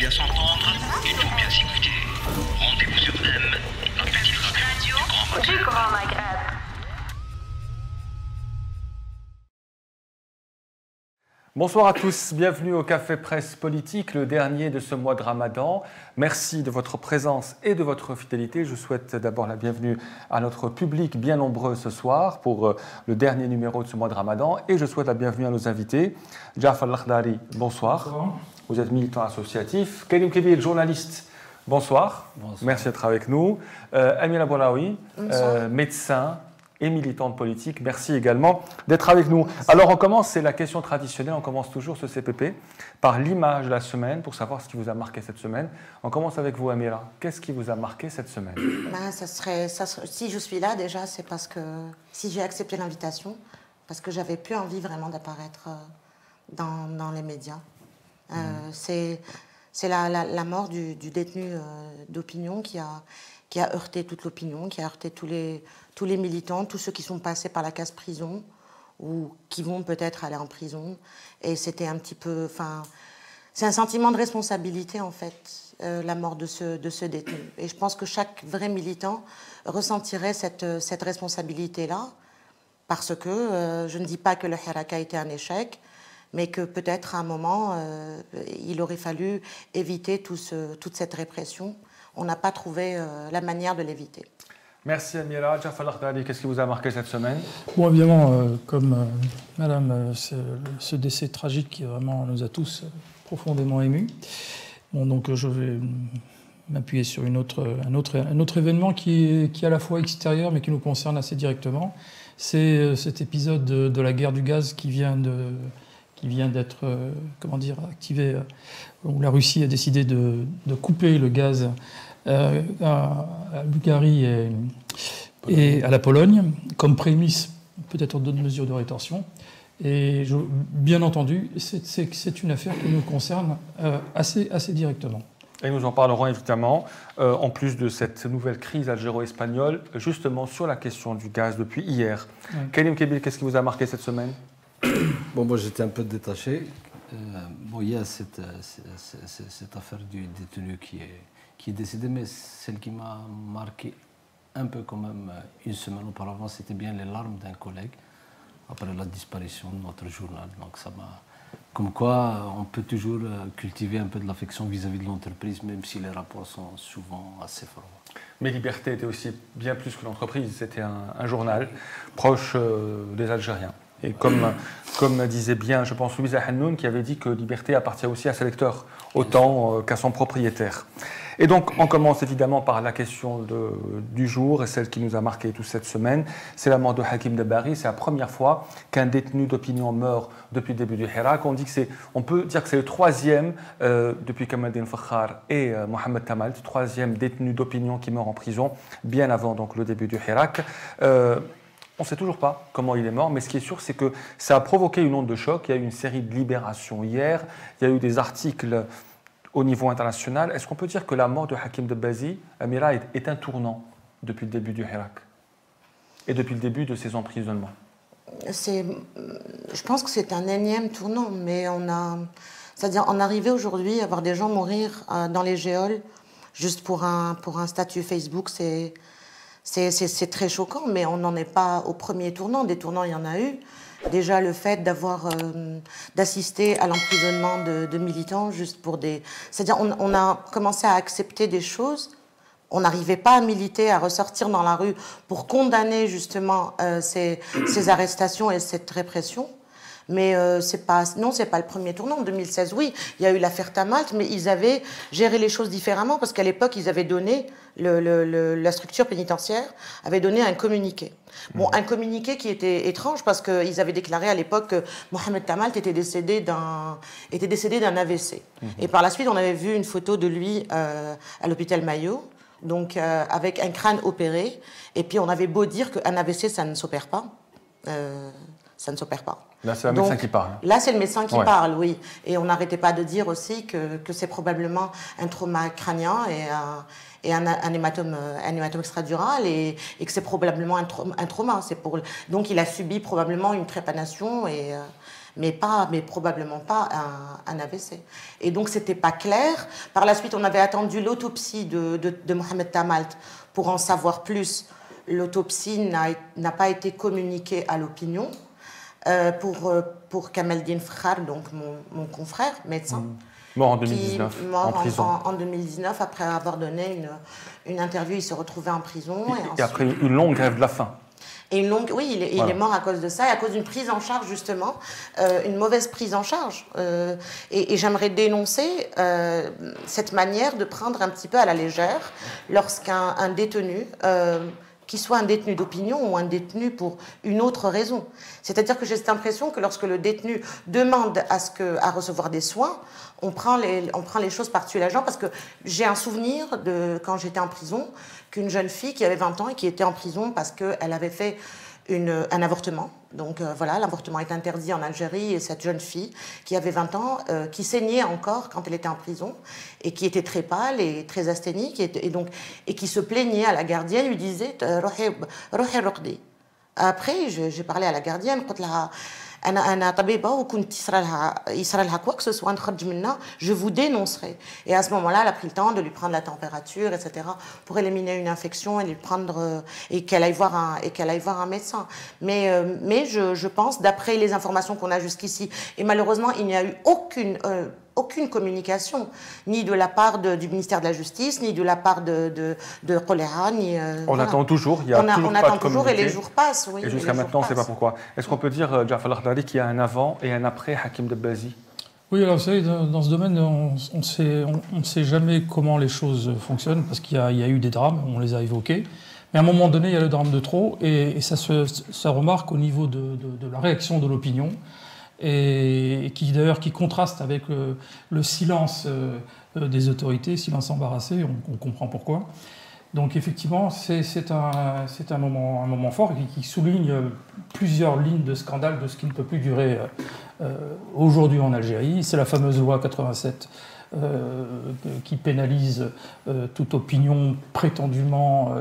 bien s'entendre et pour bien s'écouter. Rendez-vous sur M, la petite radio du Grand Maghreb. Bonsoir à tous, bienvenue au Café Presse Politique, le dernier de ce mois de Ramadan. Merci de votre présence et de votre fidélité. Je souhaite d'abord la bienvenue à notre public bien nombreux ce soir pour le dernier numéro de ce mois de Ramadan. Et je souhaite la bienvenue à nos invités. Jafar Lakhdari, bonsoir. Bonsoir. Vous êtes militant associatif. Karim Kebir, journaliste, bonsoir. Bonsoir. Merci d'être avec nous. Amira Boulaoui, médecin et militante politique. Merci également d'être avec nous. Alors on commence, c'est la question traditionnelle, on commence toujours ce CPP par l'image de la semaine pour savoir ce qui vous a marqué cette semaine. On commence avec vous, Amira. Qu'est-ce qui vous a marqué cette semaine? Si je suis là déjà, c'est parce que si j'ai accepté l'invitation, parce que j'avais plus envie vraiment d'apparaître dans les médias. C'est la mort du détenu d'opinion qui a heurté toute l'opinion, qui a heurté tous les militants, tous ceux qui sont passés par la case prison ou qui vont peut-être aller en prison. Et c'était un petit peu... c'est un sentiment de responsabilité, en fait, la mort de ce détenu. Et je pense que chaque vrai militant ressentirait cette responsabilité-là, parce que je ne dis pas que le Hirak a été un échec, mais que peut-être à un moment, il aurait fallu éviter toute cette répression. On n'a pas trouvé la manière de l'éviter. Merci Amira. Jafar Lakhdari, qu'est-ce qui vous a marqué cette semaine? Bon, évidemment, comme Madame, ce décès tragique qui vraiment nous a tous profondément émus. Bon, donc je vais m'appuyer sur un autre événement qui est à la fois extérieur mais qui nous concerne assez directement. C'est cet épisode de la guerre du gaz qui vient d'être activé, où la Russie a décidé de couper le gaz à la Bulgarie et à la Pologne, comme prémisse peut-être d'autres mesures de rétorsion. Et bien entendu, c'est une affaire qui nous concerne assez directement. Et nous en parlerons évidemment, en plus de cette nouvelle crise algéro-espagnole, justement sur la question du gaz depuis hier. Oui. Karim Kebir, qu'est-ce qui vous a marqué cette semaine? Bon, moi j'étais un peu détaché. Il y a cette affaire du détenu qui est décédé, mais celle qui m'a marqué un peu quand même une semaine auparavant, c'était bien les larmes d'un collègue après la disparition de notre journal. Donc ça m'a... Comme quoi, on peut toujours cultiver un peu de l'affection vis-à-vis de l'entreprise, même si les rapports sont souvent assez forts. Mais Liberté était aussi bien plus que l'entreprise, c'était un journal proche des Algériens. Et comme disait bien, je pense, Louisa Hannoun, qui avait dit que Liberté appartient aussi à ses lecteurs, autant qu'à son propriétaire. Et donc, on commence évidemment par la question du jour, et celle qui nous a marqué toute cette semaine. C'est la mort de Hakim Dabari. C'est la première fois qu'un détenu d'opinion meurt depuis le début du Hirak. On peut dire que c'est le troisième, depuis Kamaldin Fakhar et Mohamed Tamal, le troisième détenu d'opinion qui meurt en prison, bien avant donc, le début du Hirak. On ne sait toujours pas comment il est mort, mais ce qui est sûr, c'est que ça a provoqué une onde de choc. Il y a eu une série de libérations hier, il y a eu des articles au niveau international. Est-ce qu'on peut dire que la mort de Hakim Dabari, Amira, est un tournant depuis le début du Hirak et depuis le début de ses emprisonnements? Je pense que c'est un énième tournant, mais c'est-à-dire en arriver aujourd'hui à voir des gens mourir dans les geôles juste pour un statut Facebook, c'est très choquant, mais on n'en est pas au premier tournant. Des tournants, il y en a eu. Déjà, le fait d'assister à l'emprisonnement de militants juste pour des... C'est-à-dire, on a commencé à accepter des choses. On n'arrivait pas à militer, à ressortir dans la rue pour condamner justement ces arrestations et cette répression. Mais c'est pas le premier tournant. En 2016, oui, il y a eu l'affaire Tamalt, mais ils avaient géré les choses différemment parce qu'à l'époque, ils avaient donné, la structure pénitentiaire avait donné un communiqué. Bon, un communiqué qui était étrange parce qu'ils avaient déclaré à l'époque que Mohamed Tamalt était décédé d'un AVC. Et par la suite, on avait vu une photo de lui à l'hôpital Mayo, donc avec un crâne opéré. Et puis, on avait beau dire qu'un AVC, ça ne s'opère pas. Ça ne s'opère pas. Là, c'est le médecin qui parle. Là, c'est le médecin qui parle, oui. Et on n'arrêtait pas de dire aussi que c'est probablement un trauma crânien et un hématome extradural et que c'est probablement un trauma. Donc, il a subi probablement une trépanation. mais probablement pas un AVC. Et donc, c'était pas clair. Par la suite, on avait attendu l'autopsie de Mohamed Tamalt pour en savoir plus. L'autopsie n'a pas été communiquée à l'opinion. Pour Kamaldine Fkhar, donc mon confrère, médecin. Mort en 2019, mort en prison. En 2019, après avoir donné une interview, il se retrouvait en prison. Et après une longue grève de la faim. Et il est mort à cause de ça, et à cause d'une prise en charge, justement, une mauvaise prise en charge. Et j'aimerais dénoncer cette manière de prendre un petit peu à la légère lorsqu'un détenu, qu'il soit un détenu d'opinion ou un détenu pour une autre raison. C'est-à-dire que j'ai cette impression que lorsque le détenu demande à recevoir des soins, on prend les choses par-dessus la jambe, parce que j'ai un souvenir de quand j'étais en prison, qu'une jeune fille qui avait 20 ans et qui était en prison parce qu'elle avait fait un avortement. Donc voilà, l'avortement est interdit en Algérie, et cette jeune fille qui avait 20 ans, qui saignait encore quand elle était en prison, et qui était très pâle et très asthénique, et qui se plaignait à la gardienne, lui disait روحي رقدي. Après, j'ai parlé à la gardienne, قلت لها أنا طبيبة وكنت يصرى لها quoi que ce soit نخرج منها, je vous dénoncerai. Et à ce moment-là, elle a pris le temps de lui prendre la température, etc., pour éliminer une infection et lui prendre et qu'elle aille voir un médecin. Mais je pense, d'après les informations qu'on a jusqu'ici, et malheureusement, il n'y a eu aucune communication, ni de la part du ministère de la Justice, ni de la part de Qoleha, ni... On attend toujours, il y a toujours on pas attend de toujours, et les communiqué. jours passent. Oui, Et jusqu'à maintenant, on ne sait pas pourquoi. Est-ce qu'on peut dire, Ja'far al-Khdari, qu'il y a un avant et un après Hakim Dabazi? Oui, alors vous savez, dans ce domaine, on ne sait jamais comment les choses fonctionnent, parce qu'il y a eu des drames, on les a évoqués. Mais à un moment donné, il y a le drame de trop, et ça remarque au niveau de la réaction de l'opinion, et qui contraste avec le silence des autorités, silence embarrassé, on comprend pourquoi. Donc effectivement, c'est un moment fort qui souligne plusieurs lignes de scandale de ce qui ne peut plus durer aujourd'hui en Algérie. C'est la fameuse loi 87 qui pénalise toute opinion prétendument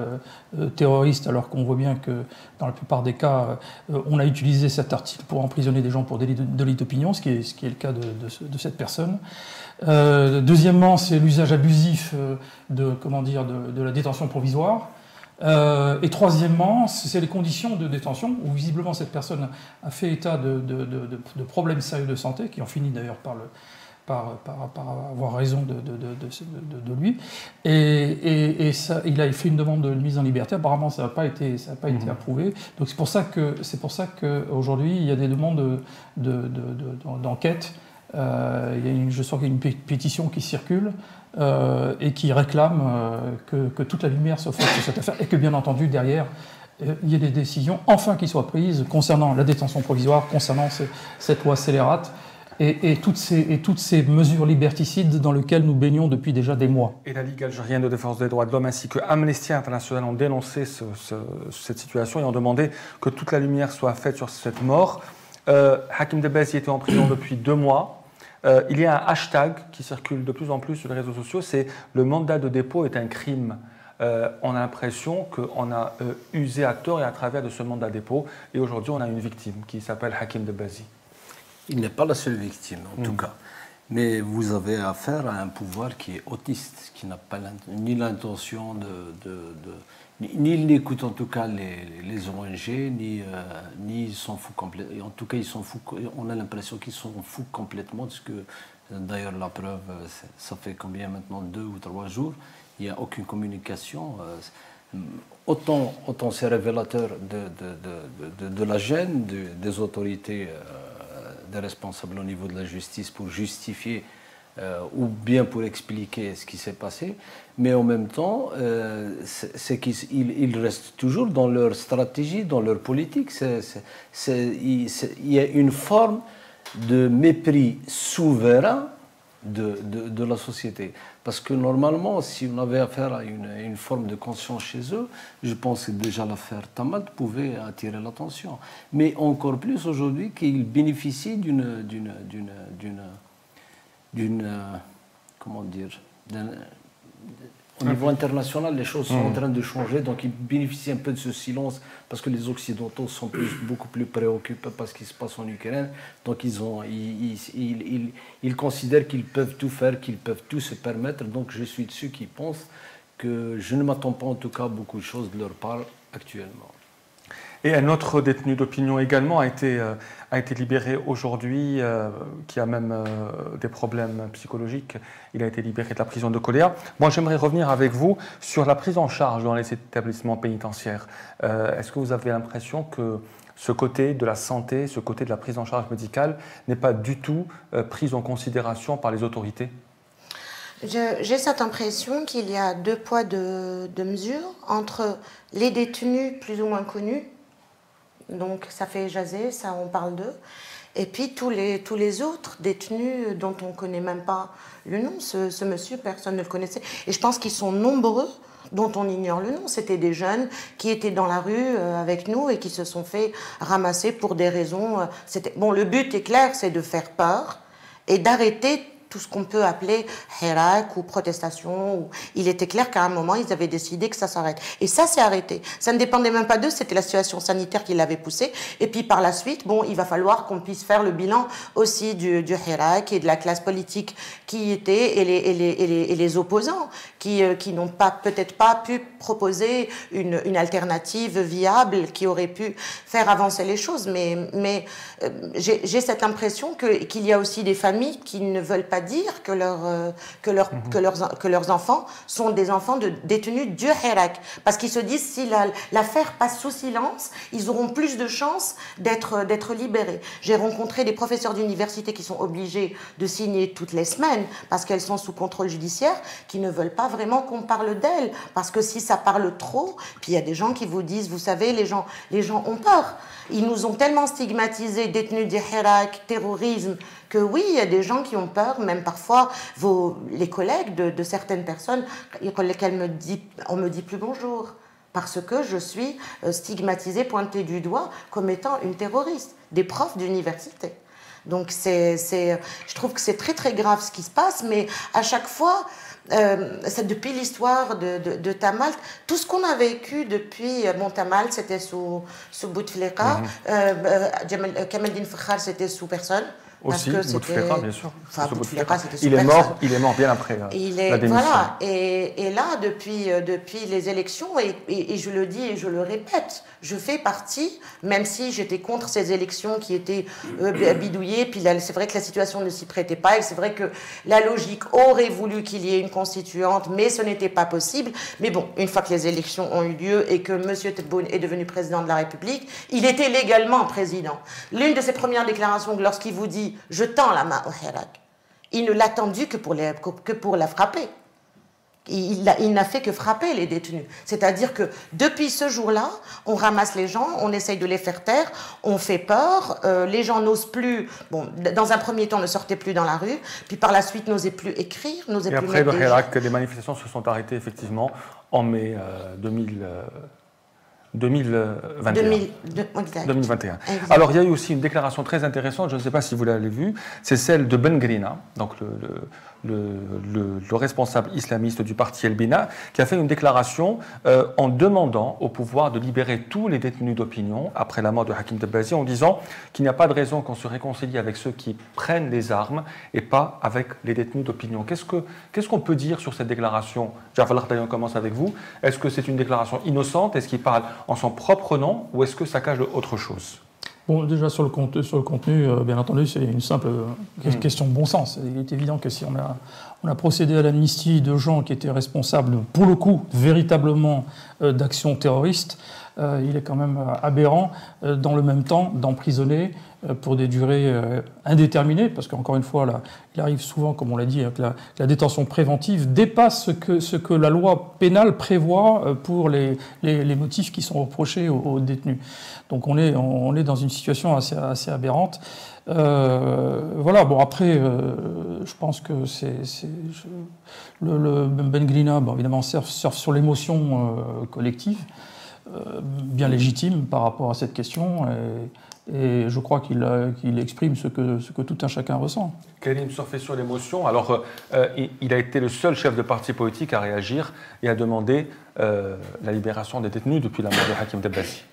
terroriste, alors qu'on voit bien que dans la plupart des cas, on a utilisé cet article pour emprisonner des gens pour délit d'opinion, ce qui est le cas de cette personne. Deuxièmement, c'est l'usage abusif de la détention provisoire. Et troisièmement, c'est les conditions de détention, où visiblement cette personne a fait état de problèmes sérieux de santé, qui ont fini d'ailleurs par avoir raison de lui. Et ça, il a fait une demande de mise en liberté. Apparemment, ça n'a pas été approuvé. Donc c'est pour ça qu'aujourd'hui, il y a des demandes d'enquête. Je sens qu'il y a une pétition qui circule et qui réclame que toute la lumière soit faite sur cette affaire, et que bien entendu, derrière, il y ait des décisions enfin qui soient prises concernant la détention provisoire, concernant cette loi scélérate, et toutes ces mesures liberticides dans lesquelles nous baignons depuis déjà des mois. Et la Ligue algérienne de défense des droits de l'homme ainsi que Amnesty International ont dénoncé cette situation et ont demandé que toute la lumière soit faite sur cette mort. Hakim Dabazi était en prison depuis 2 mois. Il y a un hashtag qui circule de plus en plus sur les réseaux sociaux, c'est « le mandat de dépôt est un crime ». On a l'impression qu'on a usé à tort et à travers de ce mandat de dépôt. Et aujourd'hui, on a une victime qui s'appelle Hakim Dabazi. Il n'est pas la seule victime, en tout cas. Mais vous avez affaire à un pouvoir qui est autiste, qui n'a pas ni l'intention ni il n'écoute en tout cas les ONG, ni il s'en fout complètement. En tout cas, on a l'impression qu'ils s'en foutent complètement, parce que d'ailleurs la preuve, ça fait combien maintenant, 2 ou 3 jours, il n'y a aucune communication. Autant c'est révélateur de la gêne des autorités, des responsables au niveau de la justice pour justifier ou bien pour expliquer ce qui s'est passé, mais en même temps, c'est qu'ils restent toujours dans leur stratégie, dans leur politique. Il y a une forme de mépris souverain de la société. Parce que normalement, si on avait affaire à une forme de conscience chez eux, je pense que déjà l'affaire Tamalt pouvait attirer l'attention. Mais encore plus aujourd'hui qu'ils bénéficient au niveau international, les choses sont en train de changer, donc ils bénéficient un peu de ce silence parce que les Occidentaux sont beaucoup plus préoccupés par ce qui se passe en Ukraine. Donc ils considèrent qu'ils peuvent tout faire, qu'ils peuvent tout se permettre. Donc je suis de ceux qui pensent que je ne m'attends pas en tout cas à beaucoup de choses de leur part actuellement. Et un autre détenu d'opinion également a été libéré aujourd'hui, qui a même des problèmes psychologiques. Il a été libéré de la prison de Kolia. Moi, j'aimerais revenir avec vous sur la prise en charge dans les établissements pénitentiaires. Est-ce que vous avez l'impression que ce côté de la santé, ce côté de la prise en charge médicale n'est pas du tout pris en considération par les autorités ? J'ai cette impression qu'il y a deux poids, deux mesures entre les détenus plus ou moins connus, donc ça fait jaser, ça on parle d'eux, et puis tous les autres détenus dont on ne connaît même pas le nom. Ce monsieur, personne ne le connaissait. Et je pense qu'ils sont nombreux dont on ignore le nom. C'était des jeunes qui étaient dans la rue avec nous et qui se sont fait ramasser pour des raisons... Bon, le but est clair, c'est de faire peur et d'arrêter tout ce qu'on peut appeler hirak ou protestation. Il était clair qu'à un moment, ils avaient décidé que ça s'arrête. Et ça s'est arrêté. Ça ne dépendait même pas d'eux, c'était la situation sanitaire qui l'avait poussé. Et puis par la suite, bon, il va falloir qu'on puisse faire le bilan aussi du hirak et de la classe politique qui était et les opposants qui n'ont peut-être pas pu proposer une alternative viable qui aurait pu faire avancer les choses. Mais j'ai cette impression qu'il y a aussi des familles qui ne veulent pas dire que leurs enfants sont des enfants de détenus du hirak. Parce qu'ils se disent, si l'affaire passe sous silence, ils auront plus de chances d'être libérés. J'ai rencontré des professeurs d'université qui sont obligés de signer toutes les semaines parce qu'elles sont sous contrôle judiciaire, qui ne veulent pas vraiment qu'on parle d'elles. Parce que si ça parle trop, puis il y a des gens qui vous disent, vous savez, les gens ont peur. Ils nous ont tellement stigmatisés, détenus du hirak, terrorisme, que oui, il y a des gens qui ont peur, même parfois les collègues de certaines personnes, on me dit plus bonjour, parce que je suis stigmatisée, pointée du doigt comme étant une terroriste, des profs d'université. Donc je trouve que c'est très très grave ce qui se passe, mais à chaque fois, depuis l'histoire de Tamal, tout ce qu'on a vécu depuis Tamal, c'était sous Bouteflika, Kamaldine Fakhar, c'était sous personne. Aussi, Bouteflika, bien sûr. Enfin, Bouteflika, c'était il est mort bien après la démission. Voilà. Et là, depuis les élections, et je le dis et je le répète, je fais partie, même si j'étais contre ces élections qui étaient bidouillées, puis c'est vrai que la situation ne s'y prêtait pas, et c'est vrai que la logique aurait voulu qu'il y ait une constituante, mais ce n'était pas possible. Mais bon, une fois que les élections ont eu lieu et que M. Tebboune est devenu président de la République, il était légalement président. L'une de ses premières déclarations, lorsqu'il vous dit « je tends la main au hirak », il ne l'a tendu que pour la frapper. Il n'a fait que frapper les détenus. C'est-à-dire que depuis ce jour-là, on ramasse les gens, on essaye de les faire taire, on fait peur, les gens n'osent plus, dans un premier temps ne sortaient plus dans la rue, puis par la suite n'osaient plus écrire, n'osaient plus mettre des gens. Et après, les manifestations se sont arrêtées effectivement en mai 2021. Alors, il y a eu aussi une déclaration très intéressante, je ne sais pas si vous l'avez vue, c'est celle de Ben Grina, donc le responsable islamiste du parti El Bina, qui a fait une déclaration en demandant au pouvoir de libérer tous les détenus d'opinion après la mort de Hakim Dabazi, en disant qu'il n'y a pas de raison qu'on se réconcilie avec ceux qui prennent les armes et pas avec les détenus d'opinion. Qu'est-ce qu'on peut dire sur cette déclaration? Jafar Al-Khattabi, on commence avec vous. Est-ce que c'est une déclaration innocente? Est-ce qu'il parle en son propre nom ou est-ce que ça cache autre chose? Bon, déjà sur le contenu, bien entendu, c'est une simple question de bon sens. Il est évident que si on a procédé à l'amnistie de gens qui étaient responsables, pour le coup, véritablement d'actions terroristes, il est quand même aberrant, dans le même temps, d'emprisonner pour des durées indéterminées, parce qu'encore une fois, là, il arrive souvent, comme on l'a dit, que la détention préventive dépasse ce que la loi pénale prévoit pour les motifs qui sont reprochés aux détenus. Donc on est dans une situation assez aberrante. Voilà, bon après, je pense que le Ben Grina, évidemment, surfe sur l'émotion collective, bien légitime par rapport à cette question. Et je crois qu'il exprime ce que tout un chacun ressent. Karim surfait sur l'émotion. Alors, il a été le seul chef de parti politique à réagir et à demander la libération des détenus depuis la mort de Hakim Dabazi.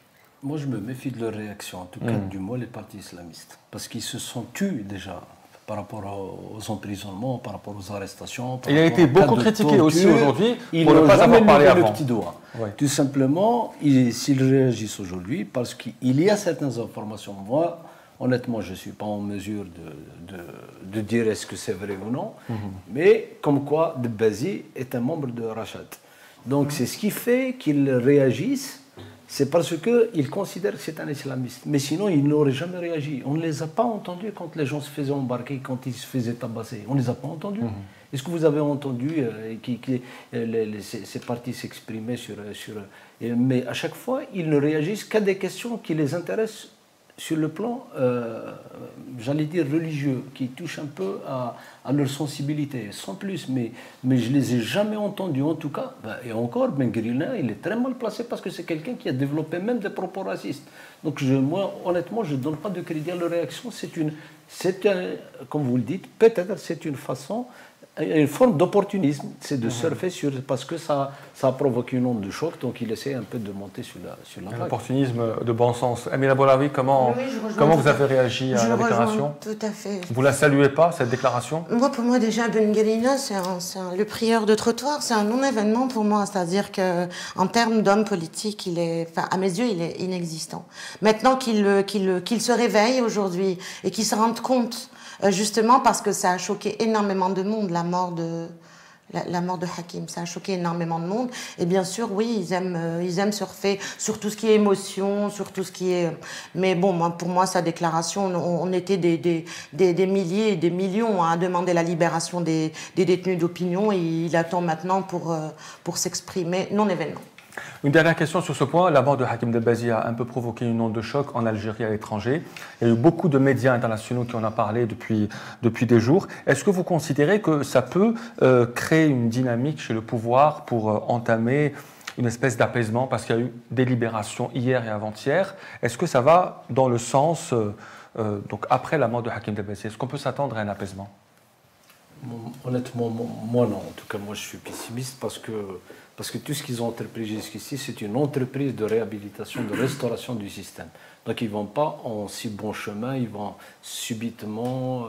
Moi, je me méfie de leur réaction, en tout cas du moins les partis islamistes. Parce qu'ils se sont tus déjà par rapport aux emprisonnements, par rapport aux arrestations. Il a été beaucoup critiqué aussi aujourd'hui pour ne pas avoir parlé avant. Le petit doigt. Ouais. Tout simplement, s'ils réagissent aujourd'hui, parce qu'il y a certaines informations. Moi, honnêtement, je ne suis pas en mesure de dire est-ce que c'est vrai ou non, mais comme quoi Dabazi est un membre de Rachad. Donc c'est ce qui fait qu'ils réagissent. C'est parce qu'ils considèrent que c'est un islamiste. Mais sinon, ils n'auraient jamais réagi. On ne les a pas entendus quand les gens se faisaient embarquer, quand ils se faisaient tabasser. On ne les a pas entendus. Est-ce que vous avez entendu ces partis s'exprimer sur... Mais à chaque fois, ils ne réagissent qu'à des questions qui les intéressent sur le plan, j'allais dire, religieux, qui touchent un peu à leur sensibilité, sans plus. Mais je ne les ai jamais entendus, en tout cas. Et encore, Ben Grillin, il est très mal placé parce que c'est quelqu'un qui a développé même des propos racistes. Donc moi, honnêtement, je ne donne pas de crédit à leur réaction. Comme vous le dites, peut-être c'est une façon... une forme d'opportunisme, c'est de surfer sur... Parce que ça a provoqué une onde de choc, donc il essaie un peu de monter sur la vague. Un opportunisme de bon sens. Amina Boulaoui, comment vous avez réagi à la déclaration? Tout à fait. Vous la saluez pas, cette déclaration? Pour moi, déjà, Ben Grillina, le prieur de trottoir, c'est un non-événement pour moi. C'est-à-dire qu'en termes d'homme politique, à mes yeux, il est inexistant. Maintenant qu'il se réveille aujourd'hui et qu'il se rende compte, justement parce que ça a choqué énormément de monde, la mort de Hakim, ça a choqué énormément de monde. Et bien sûr, oui, ils aiment surfer sur tout ce qui est émotion, sur tout ce qui est... Mais bon, pour moi, sa déclaration, on était des milliers et des millions à demander la libération des détenus d'opinion, et il attend maintenant pour s'exprimer, non-événement. Une dernière question sur ce point. La mort de Hakim Dabazi a un peu provoqué une onde de choc en Algérie et à l'étranger. Il y a eu beaucoup de médias internationaux qui en ont parlé depuis des jours. Est-ce que vous considérez que ça peut créer une dynamique chez le pouvoir pour entamer une espèce d'apaisement, parce qu'il y a eu des libérations hier et avant-hier? Est-ce que ça va dans le sens, donc après la mort de Hakim Dabazi, est-ce qu'on peut s'attendre à un apaisement? Honnêtement, moi non. En tout cas, moi je suis pessimiste parce que tout ce qu'ils ont entrepris jusqu'ici, c'est une entreprise de réhabilitation, de restauration du système. Donc ils ne vont pas en si bon chemin, ils vont subitement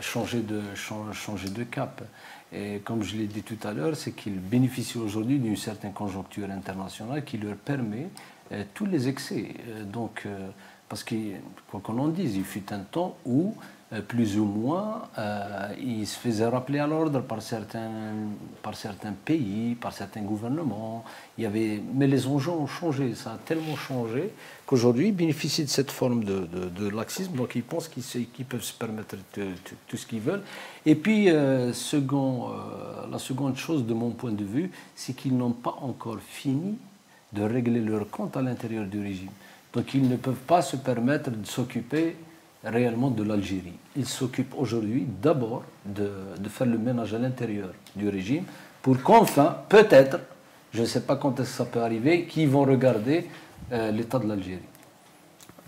changer de cap. Et comme je l'ai dit tout à l'heure, c'est qu'ils bénéficient aujourd'hui d'une certaine conjoncture internationale qui leur permet tous les excès. Parce que, quoi qu'on en dise, il fut un temps où plus ou moins, il se faisait rappeler à l'ordre par certains pays, par certains gouvernements. Mais les enjeux ont changé, ça a tellement changé qu'aujourd'hui, ils bénéficient de cette forme de laxisme, donc ils pensent qu'ils peuvent se permettre tout ce qu'ils veulent. Et puis, la seconde chose, de mon point de vue, c'est qu'ils n'ont pas encore fini de régler leur compte à l'intérieur du régime. Donc, ils ne peuvent pas se permettre de s'occuper réellement de l'Algérie. Ils s'occupent aujourd'hui d'abord de faire le ménage à l'intérieur du régime pour qu'enfin, peut-être, je ne sais pas quand est-ce que ça peut arriver, qu'ils vont regarder l'état de l'Algérie.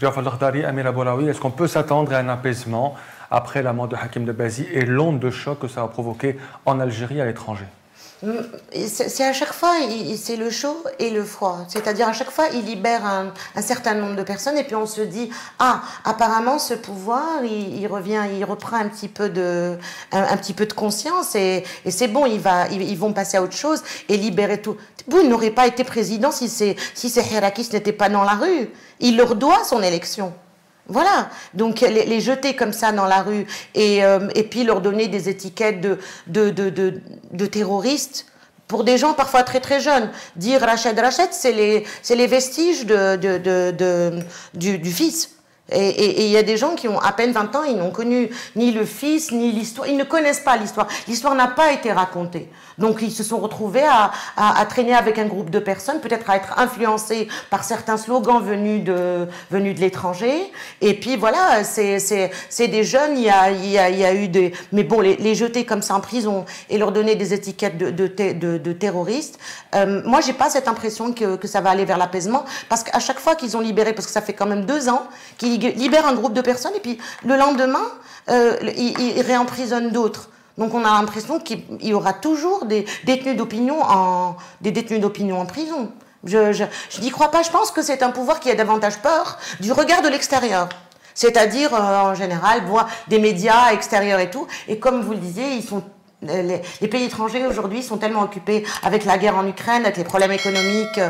Jafar Lakhdari, Amina Boulaoui, est-ce qu'on peut s'attendre à un apaisement après la mort de Hakim Dabazi et l'onde de choc que ça a provoqué en Algérie et à l'étranger? C'est à chaque fois, c'est le chaud et le froid. C'est-à-dire à chaque fois, il libère un certain nombre de personnes et puis on se dit, apparemment ce pouvoir, il reprend un petit peu de conscience et c'est bon, ils vont passer à autre chose et libérer tout. Vous n'aurez pas été président si ces Hirakis n'étaient pas dans la rue. Il leur doit son élection. Voilà, donc les jeter comme ça dans la rue et puis leur donner des étiquettes de terroristes pour des gens parfois très très jeunes. Dire Rachad, c'est les vestiges du fils. Et il y a des gens qui ont à peine 20 ans, ils n'ont connu ni le fils, ni l'histoire. Ils ne connaissent pas l'histoire. L'histoire n'a pas été racontée. Donc, ils se sont retrouvés à traîner avec un groupe de personnes, peut-être à être influencés par certains slogans venus de l'étranger. Et puis, voilà, c'est des jeunes, il y a eu des... Mais bon, les jeter comme ça en prison et leur donner des étiquettes de terroristes, moi, j'ai pas cette impression que ça va aller vers l'apaisement. Parce qu'à chaque fois qu'ils ont libéré, parce que ça fait quand même 2 ans, qu'ils libèrent un groupe de personnes et puis le lendemain, ils réemprisonnent d'autres. Donc on a l'impression qu'il y aura toujours des détenus d'opinion en prison. Je n'y crois pas. Je pense que c'est un pouvoir qui a davantage peur du regard de l'extérieur. C'est-à-dire, en général, voir des médias extérieurs et tout. Et comme vous le disiez, ils sont... Les pays étrangers aujourd'hui sont tellement occupés avec la guerre en Ukraine, avec les problèmes économiques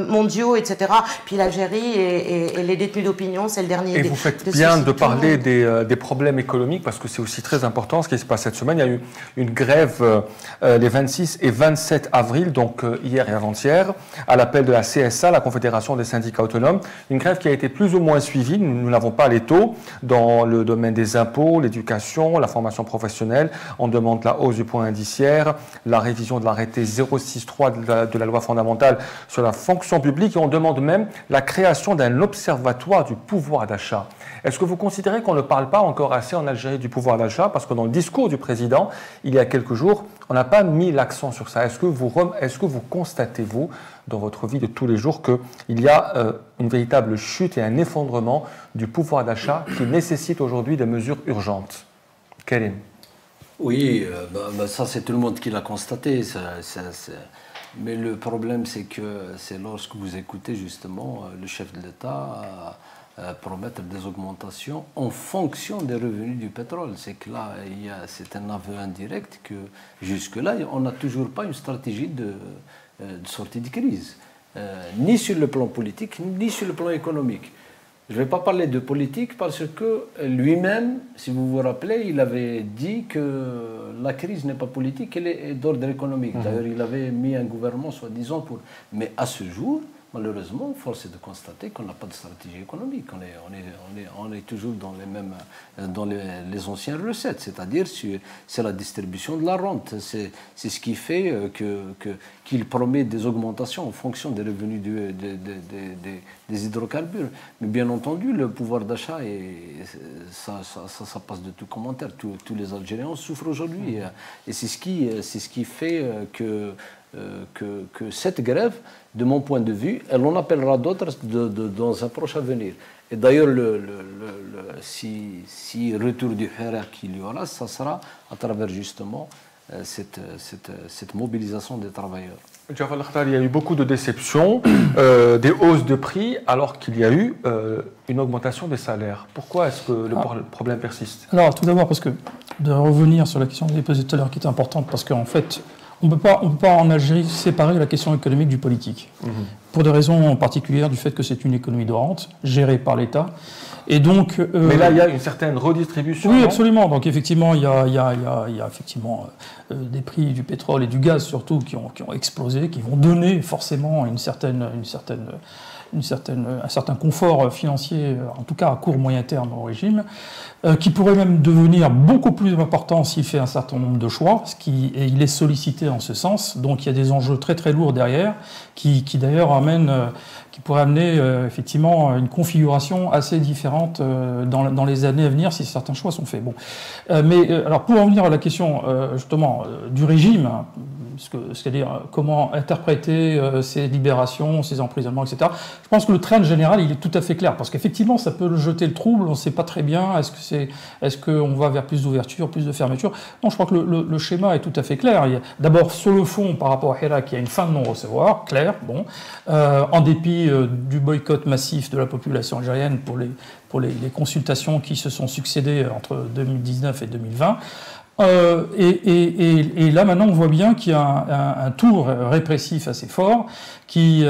mondiaux, etc. Puis l'Algérie et les détenus d'opinion, c'est le dernier. Et vous faites bien de parler des problèmes économiques parce que c'est aussi très important ce qui se passe cette semaine. Il y a eu une grève les 26 et 27 avril, donc hier et avant-hier, à l'appel de la CSA, la Confédération des syndicats autonomes. Une grève qui a été plus ou moins suivie. Nous n'avons pas les taux dans le domaine des impôts, l'éducation, la formation professionnelle. On demande la hausse du point indiciaire, la révision de l'arrêté 063 de la loi fondamentale sur la fonction publique et on demande même la création d'un observatoire du pouvoir d'achat. Est-ce que vous considérez qu'on ne parle pas encore assez en Algérie du pouvoir d'achat? Parce que dans le discours du président, il y a quelques jours, on n'a pas mis l'accent sur ça. Est-ce que vous constatez, vous, dans votre vie de tous les jours, qu'il y a une véritable chute et un effondrement du pouvoir d'achat qui nécessite aujourd'hui des mesures urgentes? Karim? Oui, ça c'est tout le monde qui l'a constaté. Mais le problème c'est que c'est lorsque vous écoutez justement le chef de l'État promettre des augmentations en fonction des revenus du pétrole. C'est que là, c'est un aveu indirect que jusque-là, on n'a toujours pas une stratégie de sortie de crise, ni sur le plan politique, ni sur le plan économique. Je ne vais pas parler de politique parce que lui-même, si vous vous rappelez, il avait dit que la crise n'est pas politique, elle est d'ordre économique. D'ailleurs, il avait mis un gouvernement, soi-disant, pour... Mais à ce jour, malheureusement, force est de constater qu'on n'a pas de stratégie économique. On est toujours dans les anciennes recettes, c'est-à-dire c'est la distribution de la rente. C'est ce qui fait qu'il promet des augmentations en fonction des revenus des hydrocarbures. Mais bien entendu, le pouvoir d'achat, ça passe de tout commentaire. Tous les Algériens souffrent aujourd'hui. Et c'est ce qui fait que cette grève, de mon point de vue, elle en appellera d'autres dans un proche avenir. Et d'ailleurs, si retour du Hirak qu'il y aura, ça sera à travers justement cette mobilisation des travailleurs. Jafar Lakhtar, il y a eu beaucoup de déceptions, des hausses de prix, alors qu'il y a eu une augmentation des salaires. Pourquoi est-ce que le problème persiste? Alors, tout d'abord, parce que de revenir sur la question que vous avez posée tout à l'heure, qui est importante, parce qu'en fait, on ne peut pas en Algérie séparer la question économique du politique, pour des raisons particulières du fait que c'est une économie de rente, gérée par l'État. Et donc, mais là, il y a une certaine redistribution. Oui, absolument. Donc, effectivement, il y a effectivement des prix du pétrole et du gaz, surtout, qui ont explosé, qui vont donner forcément un certain confort financier, en tout cas à court moyen terme au régime, qui pourrait même devenir beaucoup plus important s'il fait un certain nombre de choix, et il est sollicité en ce sens. Donc il y a des enjeux très très lourds derrière, qui d'ailleurs qui pourraient amener effectivement une configuration assez différente dans les années à venir si certains choix sont faits. Bon. Alors pour en venir à la question justement du régime, c'est-à-dire comment interpréter ces libérations, ces emprisonnements, etc. Je pense que le trend général, il est tout à fait clair, parce qu'effectivement, ça peut jeter le trouble, on ne sait pas très bien, est-ce qu'on va vers plus d'ouverture, plus de fermeture? Non, je crois que le schéma est tout à fait clair. D'abord, sur le fond, par rapport à Hirak, il y a une fin de non-recevoir, clair, bon, en dépit du boycott massif de la population algérienne pour les consultations qui se sont succédées entre 2019 et 2020. Et là, maintenant, on voit bien qu'il y a un tour répressif assez fort qui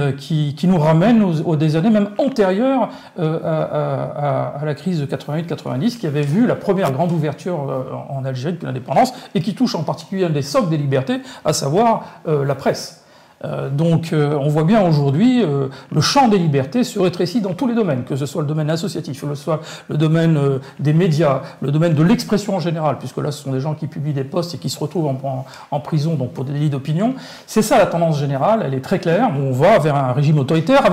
nous ramène aux des années même antérieures à la crise de 88-90, qui avait vu la première grande ouverture en Algérie depuis l'indépendance et qui touche en particulier un des socles des libertés, à savoir la presse. Donc on voit bien aujourd'hui le champ des libertés se rétrécit dans tous les domaines, que ce soit le domaine associatif, que ce soit le domaine des médias, le domaine de l'expression en général, puisque là ce sont des gens qui publient des posts et qui se retrouvent en prison donc pour des délits d'opinion. C'est ça la tendance générale, elle est très claire. On va vers un régime autoritaire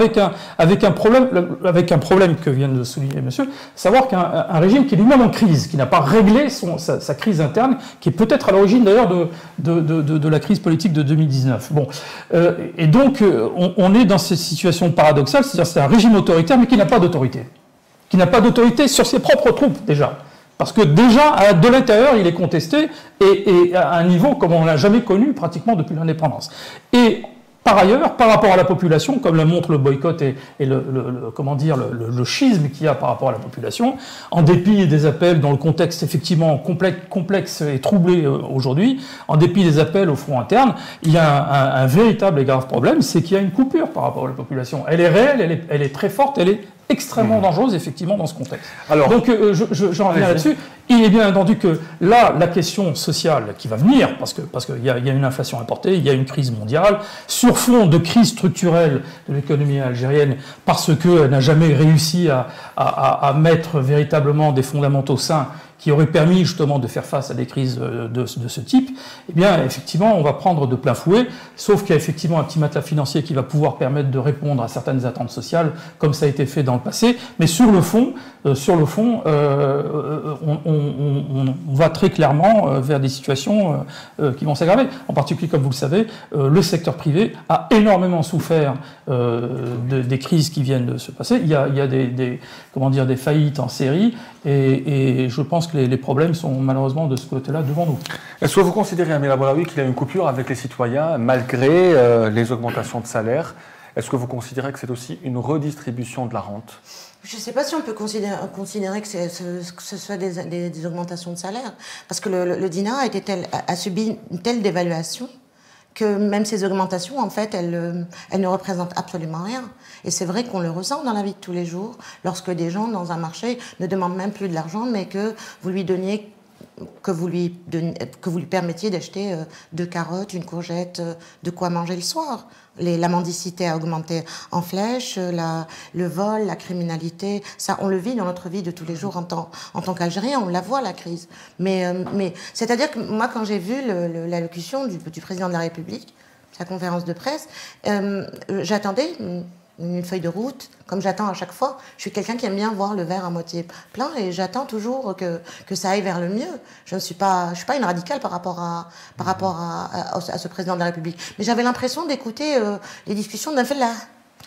avec un problème que vient de souligner monsieur, savoir qu'un régime qui est lui-même en crise, qui n'a pas réglé sa crise interne, qui est peut-être à l'origine d'ailleurs de la crise politique de 2019. Bon. Et donc, on est dans cette situation paradoxale, c'est-à-dire c'est un régime autoritaire, mais qui n'a pas d'autorité. Qui n'a pas d'autorité sur ses propres troupes, déjà. Parce que déjà, de l'intérieur, il est contesté, et à un niveau comme on l'a jamais connu pratiquement depuis l'indépendance. Et par ailleurs, par rapport à la population, comme le montre le boycott et le schisme qu'il y a par rapport à la population, en dépit des appels dans le contexte effectivement complexe et troublé aujourd'hui, en dépit des appels au front interne, il y a un véritable et grave problème, c'est qu'il y a une coupure par rapport à la population. Elle est réelle, elle est très forte, elle est extrêmement dangereuse, effectivement, dans ce contexte. Alors, donc, j'en reviens là-dessus. Il est bien entendu que là, la question sociale qui va venir, parce qu'il y a une inflation importée, il y a une crise mondiale, sur fond de crise structurelle de l'économie algérienne, parce qu'elle n'a jamais réussi à mettre véritablement des fondamentaux sains qui auraient permis justement de faire face à des crises de ce type, eh bien, effectivement, on va prendre de plein fouet, sauf qu'il y a effectivement un petit matelas financier qui va pouvoir permettre de répondre à certaines attentes sociales, comme ça a été fait dans le passé, mais sur le fond, on va très clairement vers des situations qui vont s'aggraver. En particulier, comme vous le savez, le secteur privé a énormément souffert des crises qui viennent de se passer. Il y a des faillites en série, et je pense que les problèmes sont malheureusement de ce côté-là devant nous. Est-ce que vous considérez, Amir Aboulaoui, qu'il y a une coupure avec les citoyens malgré les augmentations de salaire? Est-ce que vous considérez que c'est aussi une redistribution de la rente? Je ne sais pas si on peut considérer que ce soit des augmentations de salaire, parce que le dinar a subi une telle dévaluation que même ces augmentations, en fait, elles ne représentent absolument rien. Et c'est vrai qu'on le ressent dans la vie de tous les jours, lorsque des gens dans un marché ne demandent même plus de l'argent, mais que vous lui donniez, que vous lui permettiez d'acheter 2 carottes, une courgette, de quoi manger le soir. La mendicité a augmenté en flèche, le vol, la criminalité, ça on le vit dans notre vie de tous les jours en tant qu'Algérien, on la voit la crise. Mais c'est-à-dire que moi quand j'ai vu l'allocution du président de la République, sa conférence de presse, j'attendais une feuille de route, comme j'attends à chaque fois. Je suis quelqu'un qui aime bien voir le verre à moitié plein et j'attends toujours que ça aille vers le mieux. Je suis pas une radicale par rapport à ce président de la République. Mais j'avais l'impression d'écouter les discussions d'un fellah.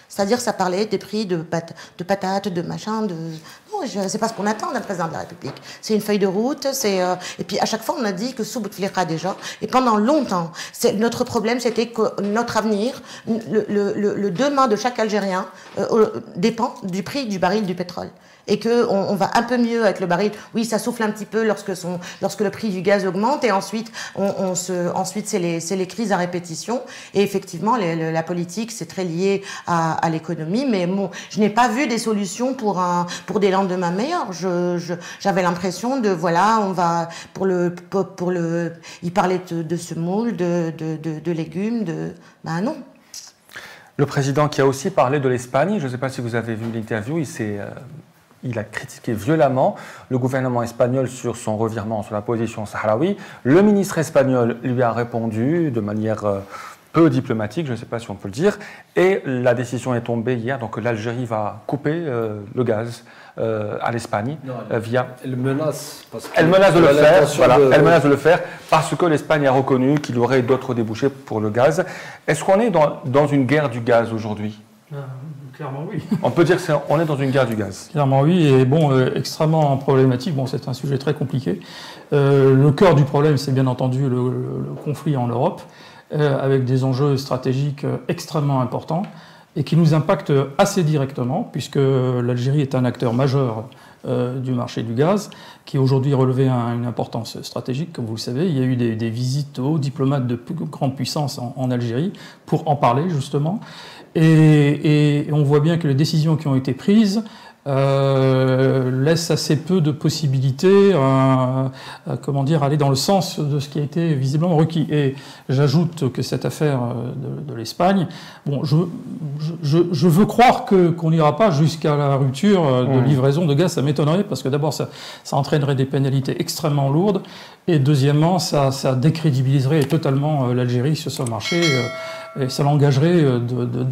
C'est-à-dire ça parlait des prix de patates, de machin, Non, c'est pas ce qu'on attend d'un président de la République. C'est une feuille de route, et puis à chaque fois on a dit que sous Bouteflika déjà, et pendant longtemps, notre problème c'était que notre avenir, le demain de chaque Algérien dépend du prix du baril du pétrole. Et qu'on va un peu mieux avec le baril. Oui, ça souffle un petit peu lorsque le prix du gaz augmente, et ensuite, ensuite c'est les crises à répétition. Et effectivement, la politique, c'est très lié à l'économie, mais bon, je n'ai pas vu des solutions pour des lendemains meilleurs. J'avais l'impression on va, il parlait de semoule, de légumes, ben non. Le président qui a aussi parlé de l'Espagne, je ne sais pas si vous avez vu l'interview, il a critiqué violemment le gouvernement espagnol sur son revirement sur la position sahraoui. Le ministre espagnol lui a répondu de manière peu diplomatique, je ne sais pas si on peut le dire, et la décision est tombée hier, donc l'Algérie va couper le gaz à l'Espagne via... Elle menace. Elle menace de le faire, voilà, elle menace de le faire parce que l'Espagne a reconnu qu'il y aurait d'autres débouchés pour le gaz. Est-ce qu'on est dans une guerre du gaz aujourd'hui ? Clairement oui. On peut dire qu'on est dans une guerre du gaz. Clairement oui, et bon, extrêmement problématique. Bon, c'est un sujet très compliqué. Le cœur du problème, c'est bien entendu le conflit en Europe, avec des enjeux stratégiques extrêmement importants et qui nous impactent assez directement, puisque l'Algérie est un acteur majeur du marché du gaz, qui aujourd'hui relevé une importance stratégique, comme vous le savez. Il y a eu des visites aux diplomates de plus grande puissance en Algérie pour en parler, justement. Et on voit bien que les décisions qui ont été prises laisse assez peu de possibilités comment dire, aller dans le sens de ce qui a été visiblement requis. Et j'ajoute que cette affaire de l'Espagne, bon, je veux croire qu'on n'ira pas jusqu'à la rupture de livraison de gaz, ça m'étonnerait, parce que d'abord ça entraînerait des pénalités extrêmement lourdes, et deuxièmement ça décrédibiliserait totalement l'Algérie sur ce marché, et ça l'engagerait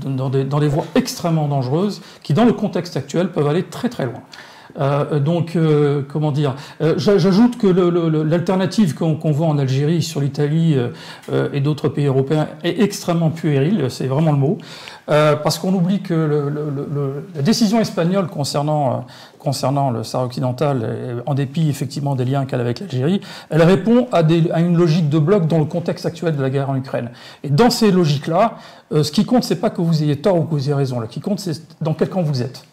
dans des voies extrêmement dangereuses qui, dans le contexte actuel, peuvent aller très très loin. Comment dire, j'ajoute que l'alternative qu'on voit en Algérie sur l'Italie et d'autres pays européens est extrêmement puérile, c'est vraiment le mot, parce qu'on oublie que la décision espagnole concernant le Sahara occidental, en dépit effectivement des liens qu'elle a avec l'Algérie, elle répond à une logique de bloc dans le contexte actuel de la guerre en Ukraine. Et dans ces logiques-là, ce qui compte, c'est pas que vous ayez tort ou que vous ayez raison. Là, ce qui compte, c'est dans quel camp vous êtes.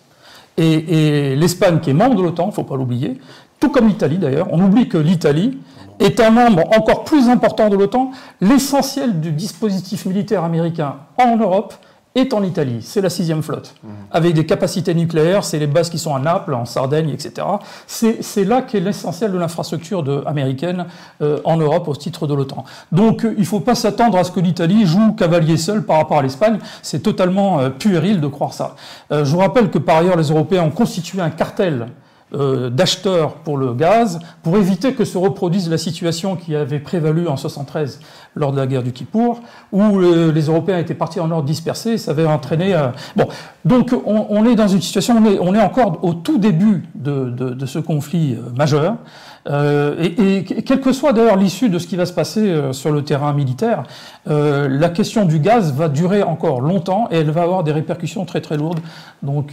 Et l'Espagne, qui est membre de l'OTAN, il ne faut pas l'oublier, tout comme l'Italie d'ailleurs, on oublie que l'Italie est un membre encore plus important de l'OTAN. L'essentiel du dispositif militaire américain en Europe est en Italie. C'est la 6e flotte, avec des capacités nucléaires, c'est les bases qui sont à Naples, en Sardaigne, etc. C'est là qu'est l'essentiel de l'infrastructure américaine en Europe au titre de l'OTAN. Donc il ne faut pas s'attendre à ce que l'Italie joue cavalier seul par rapport à l'Espagne. C'est totalement puéril de croire ça. Je vous rappelle que par ailleurs les Européens ont constitué un cartel d'acheteurs pour le gaz, pour éviter que se reproduise la situation qui avait prévalu en 1973 lors de la guerre du Kippour, où les Européens étaient partis en ordre dispersé, ça avait entraîné... Bon, donc on est dans une situation, on est encore au tout début de ce conflit majeur, et quelle que soit d'ailleurs l'issue de ce qui va se passer sur le terrain militaire, la question du gaz va durer encore longtemps et elle va avoir des répercussions très très lourdes. Donc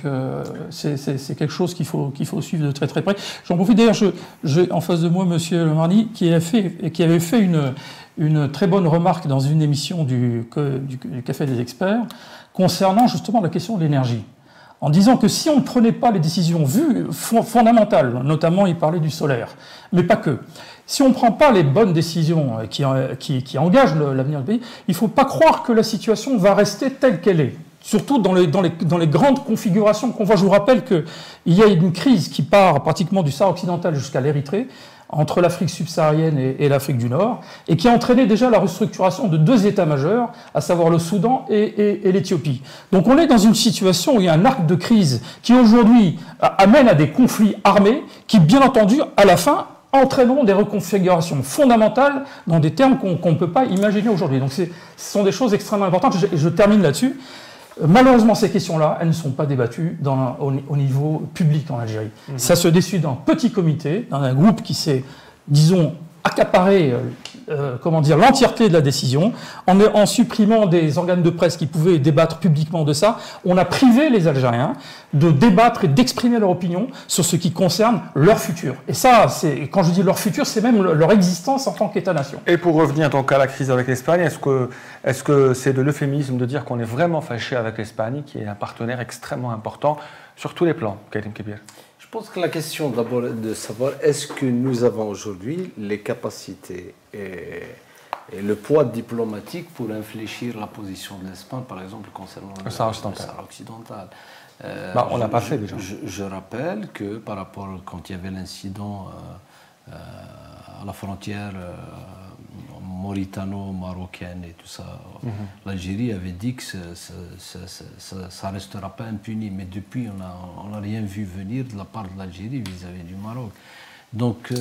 c'est quelque chose qu'il faut suivre de très très près. J'en profite d'ailleurs, j'ai en face de moi Monsieur Le Marny qui avait fait une très bonne remarque dans une émission du Café des Experts concernant justement la question de l'énergie, en disant que si on ne prenait pas les décisions fondamentales, notamment il parlait du solaire, mais pas que, si on ne prend pas les bonnes décisions qui engagent l'avenir du pays, il ne faut pas croire que la situation va rester telle qu'elle est. Surtout dans les grandes configurations qu'on voit. Je vous rappelle qu'il y a une crise qui part pratiquement du Sahara occidental jusqu'à l'Érythrée, entre l'Afrique subsaharienne et l'Afrique du Nord, et qui a entraîné déjà la restructuration de 2 États majeurs, à savoir le Soudan et l'Éthiopie. Donc on est dans une situation où il y a un arc de crise qui aujourd'hui amène à des conflits armés qui, bien entendu, à la fin, entraîneront des reconfigurations fondamentales dans des termes qu'on ne peut pas imaginer aujourd'hui. Donc ce sont des choses extrêmement importantes, et je termine là-dessus. Malheureusement, ces questions-là, elles ne sont pas débattues au niveau public en Algérie. Ça se décide dans un petit comité, dans un groupe qui s'est, disons, accaparé l'entièreté de la décision, en supprimant des organes de presse qui pouvaient débattre publiquement de ça. On a privé les Algériens de débattre et d'exprimer leur opinion sur ce qui concerne leur futur. Et ça, quand je dis leur futur, c'est même leur existence en tant qu'État-nation. Et pour revenir donc à la crise avec l'Espagne, est-ce que c'est de l'euphémisme de dire qu'on est vraiment fâché avec l'Espagne, qui est un partenaire extrêmement important sur tous les plans, Karim Kébir? Je pense que la question d'abord est de savoir est-ce que nous avons aujourd'hui les capacités et le poids diplomatique pour infléchir la position de l'Espagne, par exemple, concernant le Sahara occidental. On ne l'a pas fait déjà. Je rappelle que par rapport, quand il y avait l'incident à la frontière mauritano-marocaine et tout ça, l'Algérie avait dit que ça ne restera pas impuni. Mais depuis, on n'a rien vu venir de la part de l'Algérie vis-à-vis du Maroc. Donc,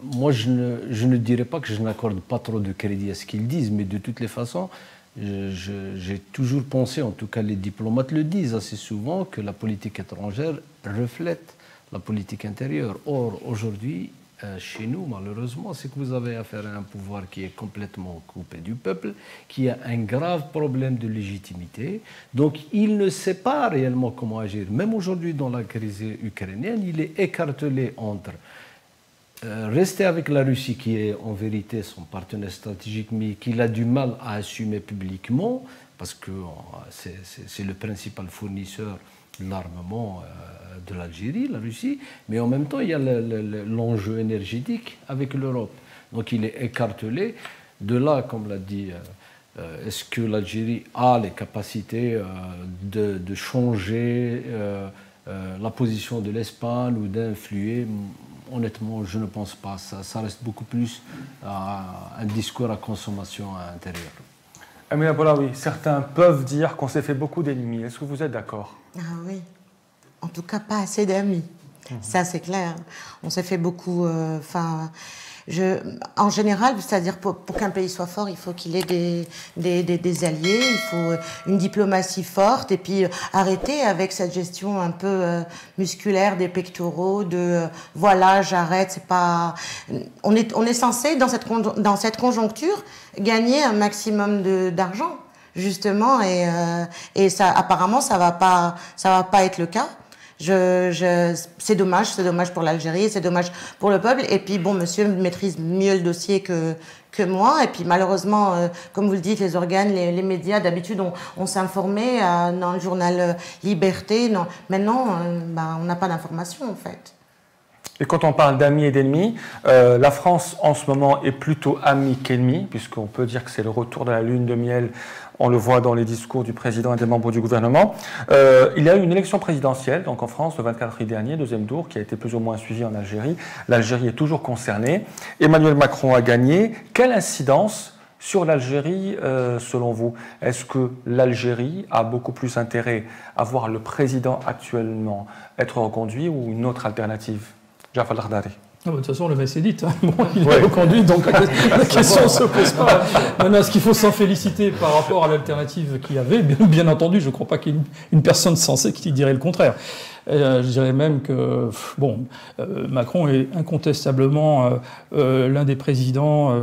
moi, je ne dirais pas que je n'accorde pas trop de crédit à ce qu'ils disent, mais de toutes les façons, j'ai toujours pensé, en tout cas les diplomates le disent assez souvent, que la politique étrangère reflète la politique intérieure. Or, aujourd'hui, chez nous, malheureusement, c'est que vous avez affaire à un pouvoir qui est complètement coupé du peuple, qui a un grave problème de légitimité. Donc, il ne sait pas réellement comment agir. Même aujourd'hui, dans la crise ukrainienne, il est écartelé entre rester avec la Russie, qui est en vérité son partenaire stratégique, mais qu'il a du mal à assumer publiquement, parce que c'est le principal fournisseur de l'armement de l'Algérie, la Russie, mais en même temps, il y a l'enjeu énergétique avec l'Europe. Donc il est écartelé. De là, comme l'a dit, est-ce que l'Algérie a les capacités de changer la position de l'Espagne ou d'influer. Honnêtement, je ne pense pas. Ça reste beaucoup plus un discours à consommation intérieure. Amina Boulaoui, certains peuvent dire qu'on s'est fait beaucoup d'ennemis. Est-ce que vous êtes d'accord? Ah oui. En tout cas, pas assez d'amis. Ça, c'est clair. On s'est fait beaucoup... en général, c'est-à-dire pour qu'un pays soit fort, il faut qu'il ait des alliés, il faut une diplomatie forte et puis arrêter avec cette gestion un peu musculaire des pectoraux, voilà, j'arrête, c'est pas... On est censé, dans cette conjoncture, gagner un maximum d'argent, justement, et ça, apparemment, ça va pas être le cas. C'est dommage pour l'Algérie, c'est dommage pour le peuple. Et puis bon, monsieur maîtrise mieux le dossier que moi. Et puis malheureusement, comme vous le dites, les organes, les médias, d'habitude, on s'informait dans le journal Liberté. Non, maintenant, on n'a pas d'informations en fait. Et quand on parle d'amis et d'ennemis, la France en ce moment est plutôt amie qu'ennemi, puisqu'on peut dire que c'est le retour de la lune de miel. On le voit dans les discours du président et des membres du gouvernement. Il y a eu une élection présidentielle, donc en France, le 24 avril dernier, deuxième tour, qui a été plus ou moins suivi en Algérie. L'Algérie est toujours concernée. Emmanuel Macron a gagné. Quelle incidence sur l'Algérie, selon vous? Est-ce que l'Algérie a beaucoup plus intérêt à voir le président actuellement être reconduit ou une autre alternative? Jafar Al-Khdari. De toute façon, le mess est dit. Bon, il est reconduit, donc la question ne se pose pas. Maintenant, est-ce qu'il faut s'en féliciter par rapport à l'alternative qu'il y avait? Bien entendu, je ne crois pas qu'il y ait une personne sensée qui dirait le contraire. Je dirais même que Macron est incontestablement l'un des présidents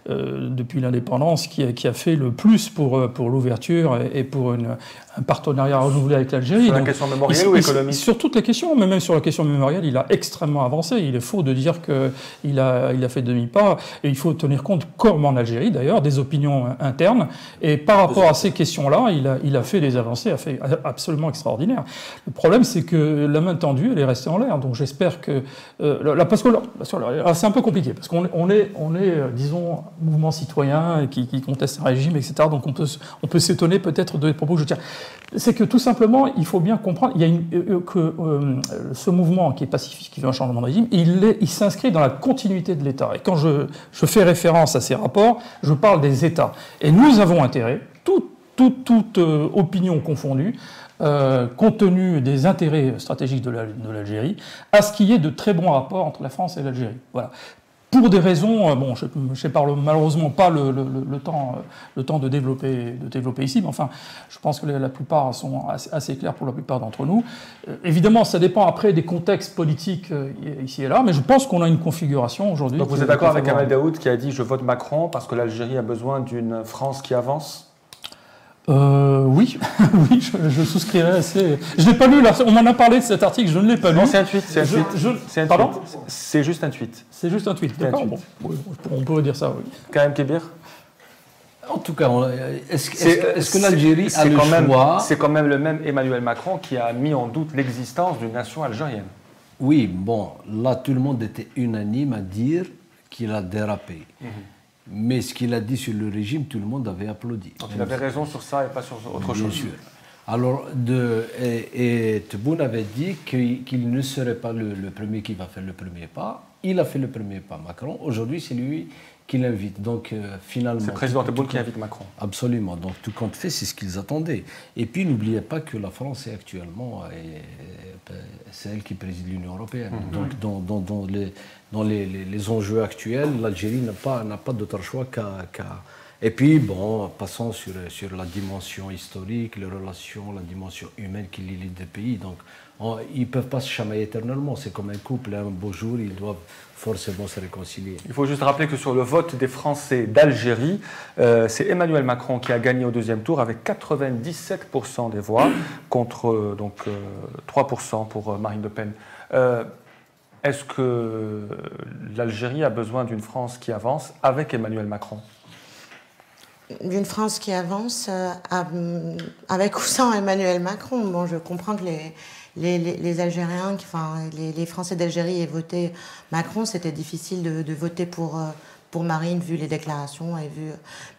depuis l'indépendance qui a fait le plus pour l'ouverture et pour un partenariat renouvelé avec l'Algérie. Sur la question mémorielle ou économique? Sur toutes les questions, mais même sur la question mémorielle, il a extrêmement avancé. Il est faux de dire qu'il a fait demi-pas. Et il faut tenir compte, comme en Algérie d'ailleurs, des opinions internes. Et par rapport à ces questions-là, il a fait des avancées absolument extraordinaires. Le problème, c'est que la main tendue, elle est restée en l'air. Donc j'espère que... parce que c'est un peu compliqué, parce qu'on est, disons, mouvement citoyen qui conteste un régime, etc. Donc on peut s'étonner peut-être des propos que je tiens. C'est que tout simplement, il faut bien comprendre, il y a que ce mouvement qui est pacifiste, qui veut un changement de régime, il s'inscrit dans la continuité de l'État. Et quand je fais référence à ces rapports, je parle des États. Et nous avons intérêt, toute opinion confondue, compte tenu des intérêts stratégiques de l'Algérie, à ce qu'il y ait de très bons rapports entre la France et l'Algérie. Voilà. Pour des raisons, je n'ai malheureusement pas le temps de développer ici, mais enfin, je pense que la plupart sont assez clairs pour la plupart d'entre nous. Évidemment, ça dépend après des contextes politiques ici et là, mais je pense qu'on a une configuration aujourd'hui. Donc vous êtes d'accord avec Kamel Daoud qui a dit « Je vote Macron parce que l'Algérie a besoin d'une France qui avance » ? Oui, oui, je souscrirais assez. Je ne l'ai pas lu, là, on m'en a parlé de cet article, je ne l'ai pas lu. Non, c'est un tweet, c'est un tweet. Pardon ? C'est juste un tweet. C'est juste un tweet, d'accord. Bon, on peut dire ça, oui. Karim Kébir ? En tout cas, est-ce que l'Algérie a le choix ? C'est quand même le même Emmanuel Macron qui a mis en doute l'existence d'une nation algérienne. Oui, bon, là, tout le monde était unanime à dire qu'il a dérapé. Mais ce qu'il a dit sur le régime, tout le monde avait applaudi. Donc il avait raison sur ça et pas sur autre chose. Bien sûr. Alors, et Tebboune avait dit qu'il ne serait pas le premier qui va faire le premier pas. Il a fait le premier pas, Macron. Aujourd'hui, c'est lui qui l'invite. Donc, finalement... C'est le président Tebboune qui invite Macron. Absolument. Donc, tout compte fait, c'est ce qu'ils attendaient. Et puis, n'oubliez pas que la France est actuellement... c'est elle qui préside l'Union européenne. Donc, dans les enjeux actuels, l'Algérie n'a pas d'autre choix qu'à... Et puis, bon, passons sur la dimension historique, les relations, la dimension humaine qui lie les deux pays. Donc, ils ne peuvent pas se chamailler éternellement. C'est comme un couple, un beau jour, ils doivent forcément se réconcilier. Il faut juste rappeler que sur le vote des Français d'Algérie, c'est Emmanuel Macron qui a gagné au deuxième tour avec 97% des voix, contre 3% pour Marine Le Pen. Est-ce que l'Algérie a besoin d'une France qui avance avec Emmanuel Macron ? D'une France qui avance avec ou sans Emmanuel Macron. Bon, je comprends que les Algériens, les Français d'Algérie aient voté Macron. C'était difficile de voter pour pour Marine, vu les déclarations et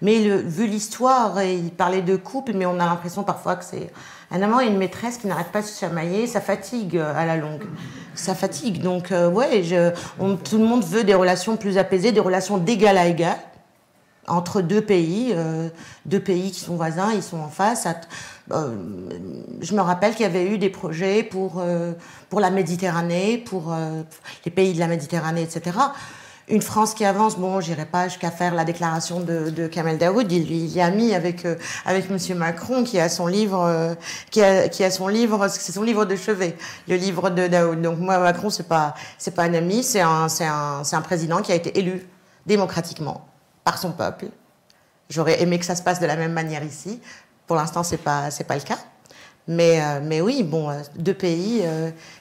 vu l'histoire. Il parlait de couple, mais on a l'impression parfois que c'est un amant et une maîtresse qui n'arrêtent pas de se chamailler. Ça fatigue à la longue. Ça fatigue. Donc, ouais, tout le monde veut des relations plus apaisées, des relations d'égal à égal entre deux pays qui sont voisins, ils sont en face. Je me rappelle qu'il y avait eu des projets pour la Méditerranée, pour les pays de la Méditerranée, etc. Une France qui avance, bon, j'irai pas jusqu'à faire la déclaration de Kamel Daoud, il y a mis avec Monsieur Macron qui a son livre, c'est son livre de chevet, le livre de Daoud. Donc moi, Macron, c'est pas un ami, c'est un président qui a été élu démocratiquement par son peuple. J'aurais aimé que ça se passe de la même manière ici. Pour l'instant, c'est pas le cas. Mais oui, bon, deux pays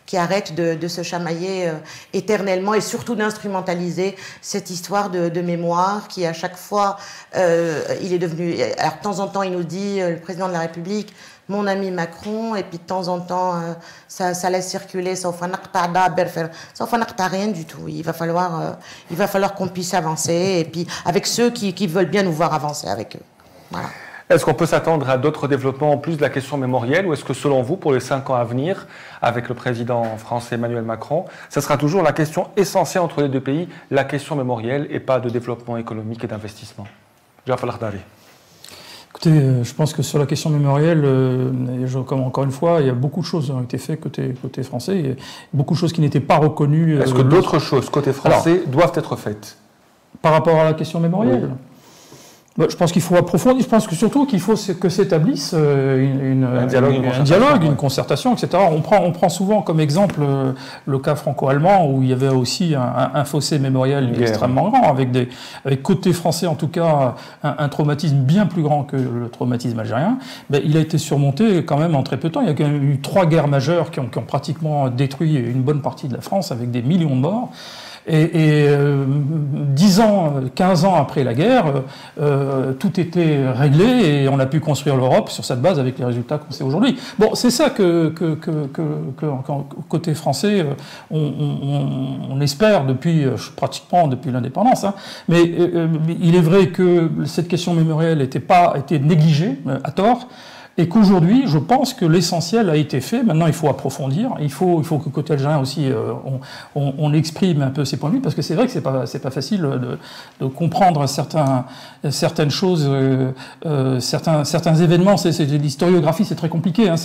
qui arrêtent de se chamailler éternellement et surtout d'instrumentaliser cette histoire de mémoire qui, à chaque fois, il est devenu... Alors, de temps en temps, il nous dit, le président de la République, mon ami Macron, et puis de temps en temps, ça laisse circuler, ça rien du tout. Il va falloir qu'on puisse avancer, et puis avec ceux qui veulent bien nous voir avancer avec eux. Voilà. Est-ce qu'on peut s'attendre à d'autres développements en plus de la question mémorielle, ou est-ce que selon vous, pour les 5 ans à venir, avec le président français Emmanuel Macron, ce sera toujours la question essentielle entre les deux pays, la question mémorielle, et pas de développement économique et d'investissement? Jafar Lardari. Écoutez, je pense que sur la question mémorielle, comme encore une fois, il y a beaucoup de choses qui ont été faites côté français, et beaucoup de choses qui n'étaient pas reconnues. Est-ce que d'autres choses côté français doivent être faites? Par rapport à la question mémorielle? Oui. Je pense qu'il faut approfondir. Je pense que surtout qu'il faut que s'établisse un dialogue, une concertation, etc. On prend souvent comme exemple le cas franco-allemand où il y avait aussi un fossé mémoriel extrêmement grand, avec côté français en tout cas un traumatisme bien plus grand que le traumatisme algérien. Mais il a été surmonté quand même en très peu de temps. Il y a quand même eu 3 guerres majeures qui ont pratiquement détruit une bonne partie de la France avec des millions de morts. Et 10 ans, 15 ans après la guerre, tout était réglé et on a pu construire l'Europe sur cette base avec les résultats qu'on sait aujourd'hui. Bon, c'est ça que côté français, on espère pratiquement depuis l'indépendance. Hein. Mais il est vrai que cette question mémorielle a été négligée à tort. Et qu'aujourd'hui, je pense que l'essentiel a été fait. Maintenant, il faut approfondir. Il faut que côté algérien aussi, on exprime un peu ses points de vue, parce que c'est vrai que c'est pas facile de comprendre certaines choses, certains événements. L'historiographie, c'est très compliqué. Hein,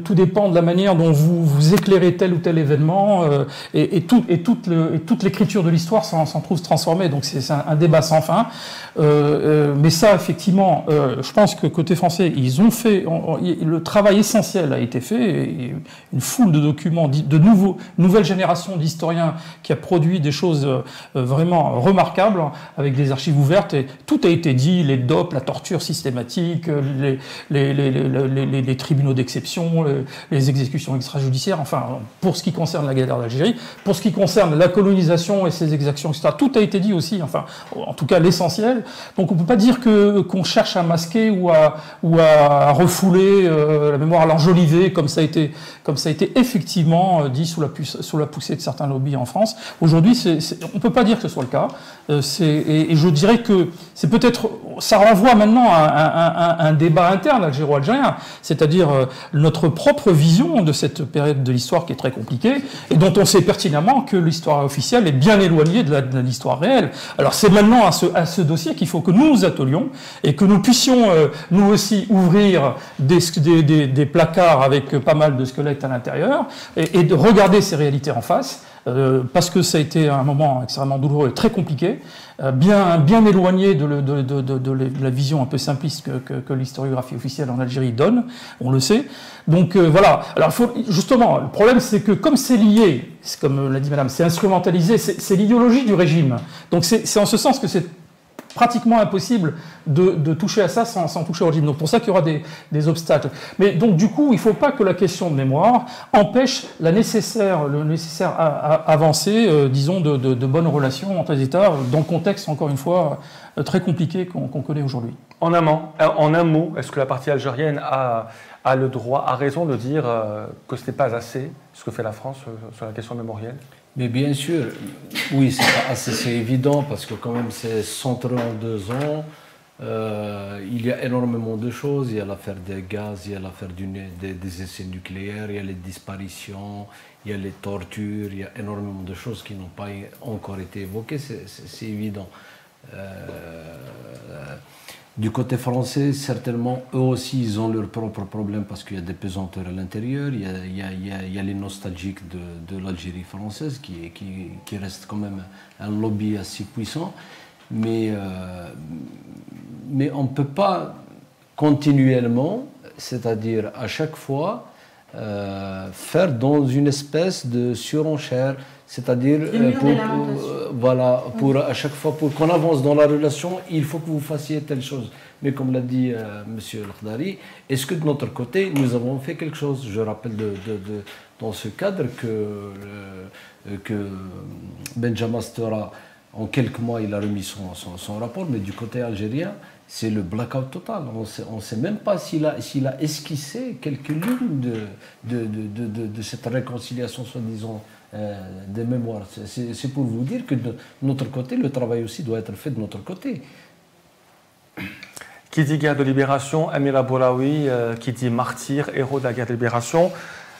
tout dépend de la manière dont vous éclairez tel ou tel événement, et toute l'écriture de l'histoire s'en trouve transformée. Donc c'est un débat sans fin. Mais ça, effectivement, je pense que côté français, ils ont fait, le travail essentiel a été fait, et une foule de documents, nouvelle génération d'historiens qui a produit des choses vraiment remarquables, avec des archives ouvertes, et tout a été dit, les dopes, la torture systématique, les tribunaux d'exception, les exécutions extrajudiciaires, enfin, pour ce qui concerne la guerre d'Algérie, pour ce qui concerne la colonisation et ses exactions, etc., tout a été dit aussi, enfin, en tout cas l'essentiel. Donc on ne peut pas dire qu'on cherche à masquer ou à refouler la mémoire, à l'enjoliver, comme ça a été effectivement dit sous la poussée de certains lobbies en France. Aujourd'hui, on ne peut pas dire que ce soit le cas. Et je dirais que c'est peut-être, ça renvoie maintenant à un débat interne algéro-algérien, c'est-à-dire notre propre vision de cette période de l'histoire qui est très compliquée, et dont on sait pertinemment que l'histoire officielle est bien éloignée de l'histoire réelle. Alors c'est maintenant à ce dossier qu'il faut que nous nous attelions, et que nous puissions, nous aussi, ouvrir des placards avec pas mal de squelettes à l'intérieur, et de regarder ces réalités en face, parce que ça a été un moment extrêmement douloureux et très compliqué, bien éloigné de la vision un peu simpliste que l'historiographie officielle en Algérie donne, on le sait. Donc voilà. Alors justement, le problème c'est que comme c'est lié, comme l'a dit madame, c'est instrumentalisé, c'est l'idéologie du régime. Donc c'est en ce sens que c'est pratiquement impossible de toucher à ça sans toucher au régime. Donc pour ça qu'il y aura des obstacles. Mais donc du coup, il ne faut pas que la question de mémoire empêche le nécessaire avancée, disons, de bonnes relations entre les États, dans le contexte, encore une fois, très compliqué qu'on connaît aujourd'hui. En un mot, est-ce que la partie algérienne a le droit, a raison de dire que ce n'est pas assez ce que fait la France sur la question mémorielle? Mais bien sûr, oui, c'est évident parce que quand même c'est centré en 2 ans. Il y a énormément de choses. Il y a l'affaire des gaz, il y a l'affaire des essais nucléaires, il y a les disparitions, il y a les tortures, il y a énormément de choses qui n'ont pas encore été évoquées, c'est évident. Du côté français, certainement, eux aussi, ils ont leurs propres problèmes parce qu'il y a des pesanteurs à l'intérieur, il y a les nostalgiques de l'Algérie française qui reste quand même un lobby assez puissant. Mais on ne peut pas continuellement, c'est-à-dire à chaque fois, faire dans une espèce de surenchère, c'est-à-dire pour à chaque fois, pour qu'on avance dans la relation, il faut que vous fassiez telle chose. Mais comme l'a dit M. El-Khdari, est-ce que de notre côté, nous avons fait quelque chose? Je rappelle dans ce cadre que Benjamin Stora, en quelques mois, il a remis son rapport, mais du côté algérien, c'est le blackout total. On ne sait même pas s'il a esquissé quelques lignes de cette réconciliation, soi-disant, des mémoires. C'est pour vous dire que de notre côté, le travail aussi doit être fait de notre côté. Qui dit guerre de libération, Amir Aboulaoui, qui dit martyr, héros de la guerre de libération,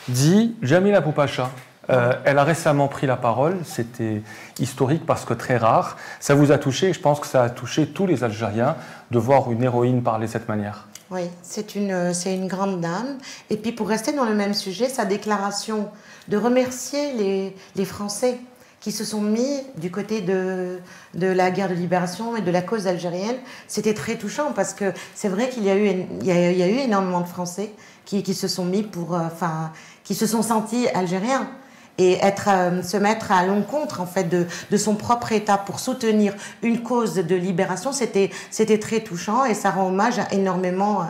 dit Jamila Boupacha. Elle a récemment pris la parole, c'était historique parce que très rare. Ça vous a touché, et je pense que ça a touché tous les Algériens de voir une héroïne parler de cette manière. Oui, c'est une grande dame. Et puis pour rester dans le même sujet, sa déclaration de remercier les Français qui se sont mis du côté de la guerre de libération et de la cause algérienne, c'était très touchant parce que c'est vrai qu'il y a eu énormément de Français qui se sont mis qui se sont sentis algériens. Et se mettre à l'encontre en fait de son propre État pour soutenir une cause de libération, c'était très touchant et ça rend hommage à énormément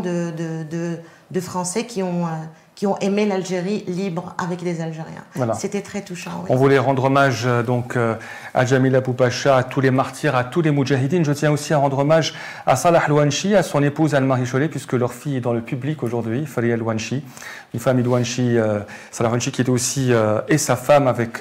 de Français qui ont aimé l'Algérie libre avec les Algériens. Voilà. C'était très touchant. Oui. On voulait rendre hommage donc à Jamila Boupacha, à tous les martyrs, à tous les moudjahidines. Je tiens aussi à rendre hommage à Salah Louanchi, à son épouse Al-Marie Cholet, puisque leur fille est dans le public aujourd'hui, Faria Louanchi, une famille Louanchi, Salah Louanchi qui était aussi et sa femme avec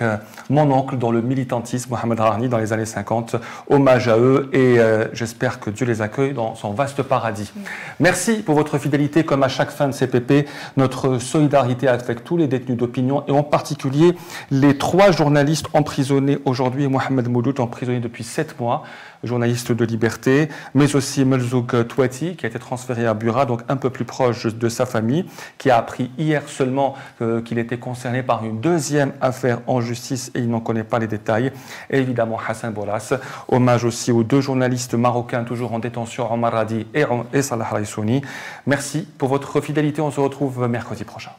mon oncle dans le militantisme, Mohamed Rarni, dans les années 50. Hommage à eux et j'espère que Dieu les accueille dans son vaste paradis. Merci pour votre fidélité, comme à chaque fin de CPP, notre solidarité avec tous les détenus d'opinion et en particulier les 3 journalistes emprisonnés aujourd'hui. Mohamed Mouloud, emprisonné depuis 7 mois, journaliste de Liberté, mais aussi Melzouk Touati, qui a été transféré à Bura, donc un peu plus proche de sa famille, qui a appris hier seulement qu'il était concerné par une 2e affaire en justice et il n'en connaît pas les détails. Et évidemment Hassan Bolas. Hommage aussi aux 2 journalistes marocains toujours en détention, Omar Radi et Salah Raissouni. Merci pour votre fidélité. On se retrouve mercredi prochain.